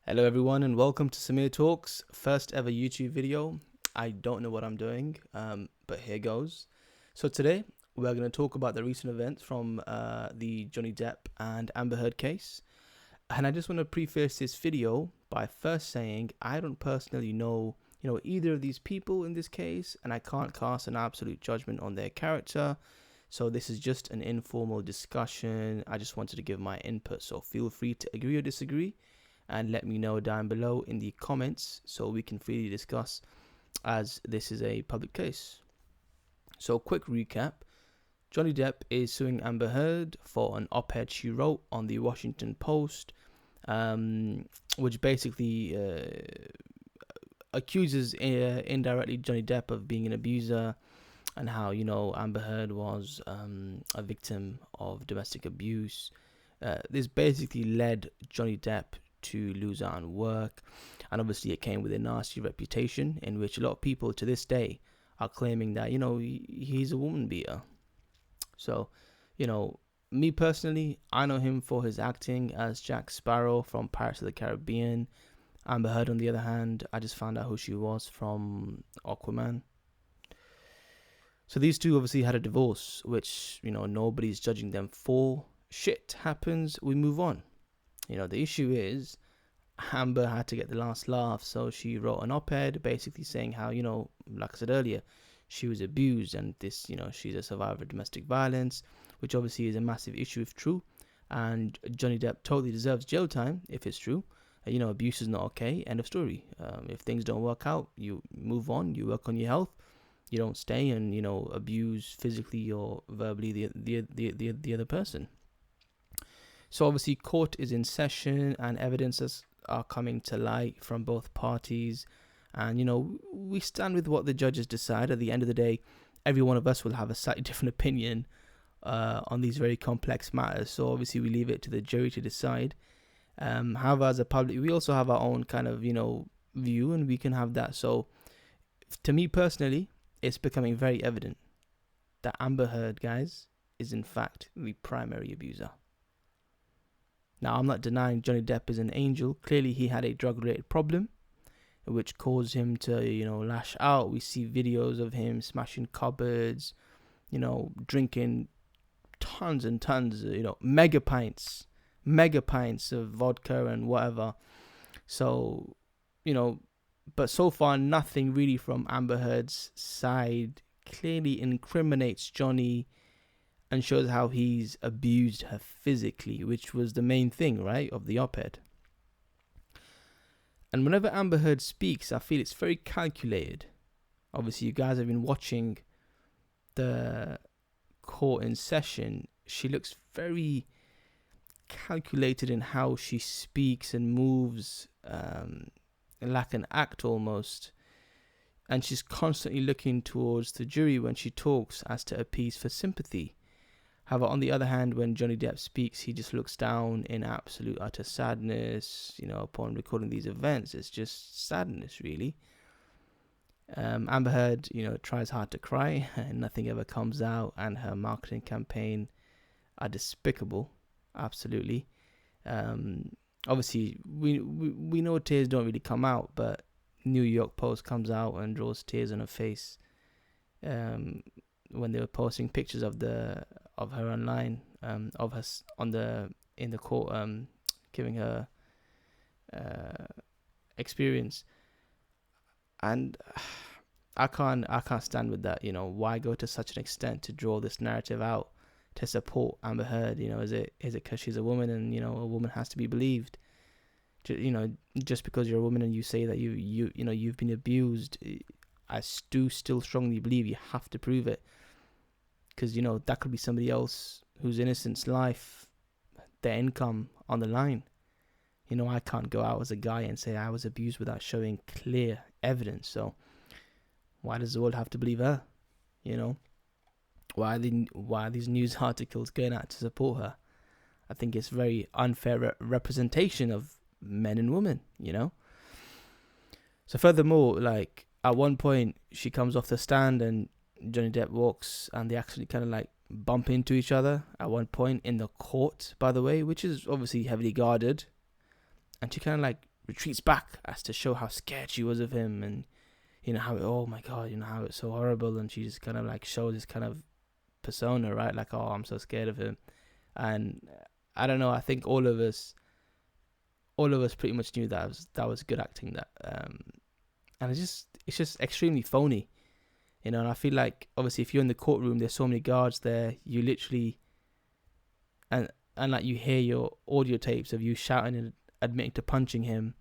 Hello everyone and welcome to Samir Talks, first ever YouTube video. I don't know what I'm doing, but here goes. So today we're going to talk about the recent events from the Johnny Depp and Amber Heard case. And I just want to preface this video by first saying I don't personally know, either of these people in this case, and I can't cast an absolute judgment on their character. So this is just an informal discussion. I just wanted to give my input, so feel free to agree or disagree and let me know down below in the comments so we can freely discuss, as this is a public case. So quick recap. Johnny Depp is suing Amber Heard for an op-ed she wrote on the Washington Post, which basically accuses indirectly Johnny Depp of being an abuser, and how Amber Heard was a victim of domestic abuse. This basically led Johnny Depp to lose out on work, and obviously it came with a nasty reputation in which a lot of people to this day are claiming that he's a woman beater. So me personally, I know him for his acting as Jack Sparrow from Pirates of the Caribbean. Amber Heard, on the other hand, I just found out who she was from Aquaman. So these two obviously had a divorce, which nobody's judging them for. Shit happens, we move on. The issue is Amber had to get the last laugh, so she wrote an op-ed basically saying how, like I said earlier, she was abused, and this, she's a survivor of domestic violence, which obviously is a massive issue if true. And Johnny Depp totally deserves jail time if it's true. Abuse is not okay. End of story. If things don't work out, you move on. You work on your health. You don't stay and abuse physically or verbally the other person. So obviously court is in session and evidences are coming to light from both parties, and we stand with what the judges decide. At the end of the day, every one of us will have a slightly different opinion on these very complex matters, so obviously we leave it to the jury to decide. However, as a public, we also have our own kind of view, and we can have that. So to me personally, it's becoming very evident that Amber Heard, guys, is in fact the primary abuser. Now, I'm not denying Johnny Depp is an angel. Clearly, he had a drug-related problem, which caused him to, lash out. We see videos of him smashing cupboards, drinking tons and tons, mega pints of vodka and whatever. So, but so far, nothing really from Amber Heard's side clearly incriminates Johnny and shows how he's abused her physically, which was the main thing, right, of the op-ed. And whenever Amber Heard speaks, I feel it's very calculated. Obviously, you guys have been watching the court in session. She looks very calculated in how she speaks and moves, like an act almost. And she's constantly looking towards the jury when she talks as to appease for sympathy. However, on the other hand, when Johnny Depp speaks, he just looks down in absolute utter sadness, upon recording these events. It's just sadness, really. Amber Heard, tries hard to cry and nothing ever comes out, and her marketing campaign are despicable, absolutely. Obviously, we know tears don't really come out, but New York Post comes out and draws tears on her face when they were posting pictures of her online, of her in the court, giving her experience. And I can't stand with that. Why go to such an extent to draw this narrative out to support Amber Heard? Is it because she's a woman and a woman has to be believed? Just because you're a woman and you say that you've been abused, I do still strongly believe you have to prove it, because that could be somebody else whose innocent's life, their income on the line. I can't go out as a guy and say I was abused without showing clear evidence. So why does the world have to believe her? Why are these news articles going out to support her? I think it's very unfair representation of men and women. So furthermore, like at one point she comes off the stand and Johnny Depp walks, and they actually kind of like bump into each other at one point in the court, by the way, which is obviously heavily guarded. And she kind of like retreats back as to show how scared she was of him, and how oh my god, how it's so horrible, and she just kind of like shows this kind of persona, right? Like, oh, I'm so scared of him. And I don't know, I think all of us pretty much knew that was good acting. That and it's just extremely phony, and I feel like, obviously, if you're in the courtroom, there's so many guards there, you literally, and like, you hear your audio tapes of you shouting and admitting to punching him,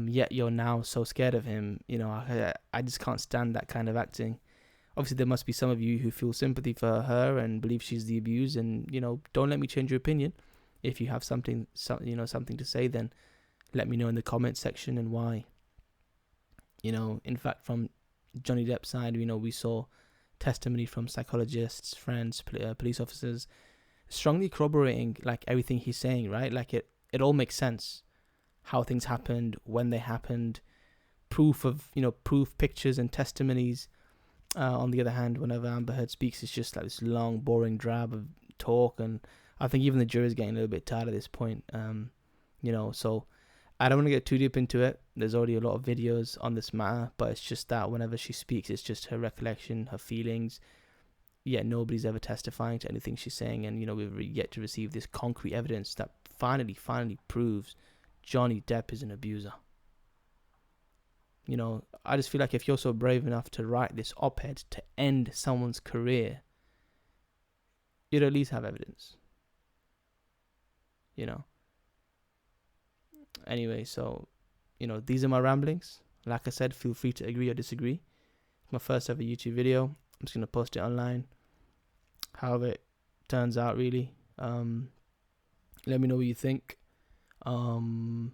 yet you're now so scared of him. I just can't stand that kind of acting. Obviously, there must be some of you who feel sympathy for her and believe she's the abused, and don't let me change your opinion. If you have something to say, then let me know in the comments section, and why. In fact, from Johnny Depp's side, we saw testimony from psychologists, friends, police officers, strongly corroborating like everything he's saying, right? Like, it all makes sense, how things happened, when they happened, proof, pictures and testimonies. On the other hand, whenever Amber Heard speaks, it's just like this long, boring drab of talk, and I think even the jury's getting a little bit tired at this point. So I don't want to get too deep into it. There's already a lot of videos on this matter, but it's just that whenever she speaks, it's just her recollection, her feelings. Yet nobody's ever testifying to anything she's saying, and we've yet to receive this concrete evidence that finally proves Johnny Depp is an abuser. I just feel like if you're so brave enough to write this op-ed to end someone's career, you'd at least have evidence. Anyway, so, these are my ramblings. Like I said, feel free to agree or disagree. It's my first ever YouTube video. I'm just going to post it online. However it turns out, really. Let me know what you think. Don't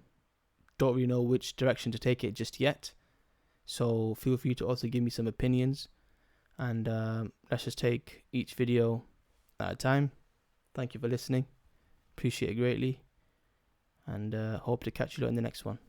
really know which direction to take it just yet. So feel free to also give me some opinions. And let's just take each video at a time. Thank you for listening. Appreciate it greatly. And hope to catch you in the next one.